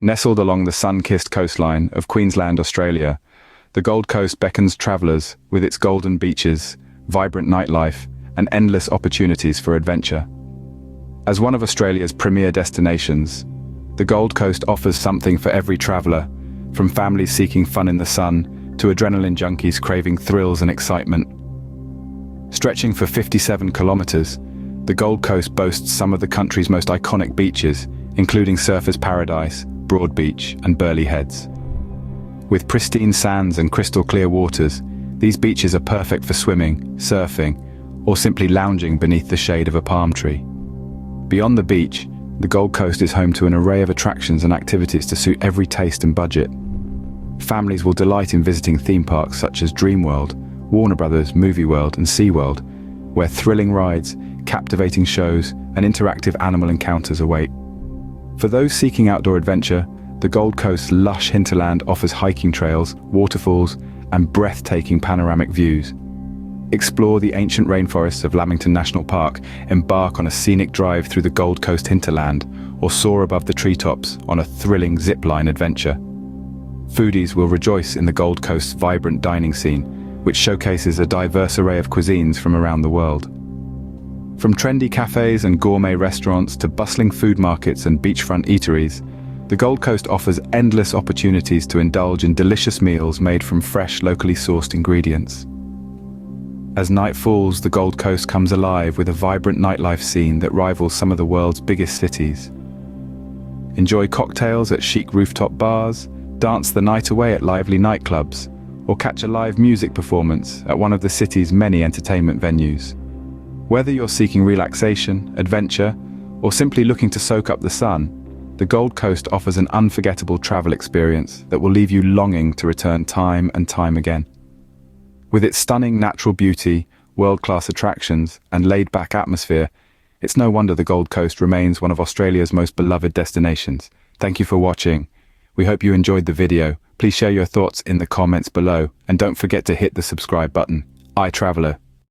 Nestled along the sun-kissed coastline of Queensland, Australia, the Gold Coast beckons travellers with its golden beaches, vibrant nightlife, and endless opportunities for adventure. As one of Australia's premier destinations, the Gold Coast offers something for every traveller, from families seeking fun in the sun to adrenaline junkies craving thrills and excitement. Stretching for 57 kilometres, the Gold Coast boasts some of the country's most iconic beaches, including Surfers Paradise, Broad Beach, and Burleigh Heads. With pristine sands and crystal clear waters, these beaches are perfect for swimming, surfing, or simply lounging beneath the shade of a palm tree. Beyond the beach, the Gold Coast is home to an array of attractions and activities to suit every taste and budget. Families will delight in visiting theme parks such as Dreamworld, Warner Brothers Movie World, and SeaWorld, where thrilling rides, captivating shows, and interactive animal encounters await. For those seeking outdoor adventure, the Gold Coast's lush hinterland offers hiking trails, waterfalls, and breathtaking panoramic views. Explore the ancient rainforests of Lamington National Park, embark on a scenic drive through the Gold Coast hinterland, or soar above the treetops on a thrilling zip-line adventure. Foodies will rejoice in the Gold Coast's vibrant dining scene, which showcases a diverse array of cuisines from around the world. From trendy cafes and gourmet restaurants to bustling food markets and beachfront eateries, the Gold Coast offers endless opportunities to indulge in delicious meals made from fresh, locally sourced ingredients. As night falls, the Gold Coast comes alive with a vibrant nightlife scene that rivals some of the world's biggest cities. Enjoy cocktails at chic rooftop bars, dance the night away at lively nightclubs, or catch a live music performance at one of the city's many entertainment venues. Whether you're seeking relaxation, adventure, or simply looking to soak up the sun, the Gold Coast offers an unforgettable travel experience that will leave you longing to return time and time again. With its stunning natural beauty, world-class attractions, and laid-back atmosphere, it's no wonder the Gold Coast remains one of Australia's most beloved destinations. Thank you for watching. We hope you enjoyed the video. Please share your thoughts in the comments below, and don't forget to hit the subscribe button. itraveller.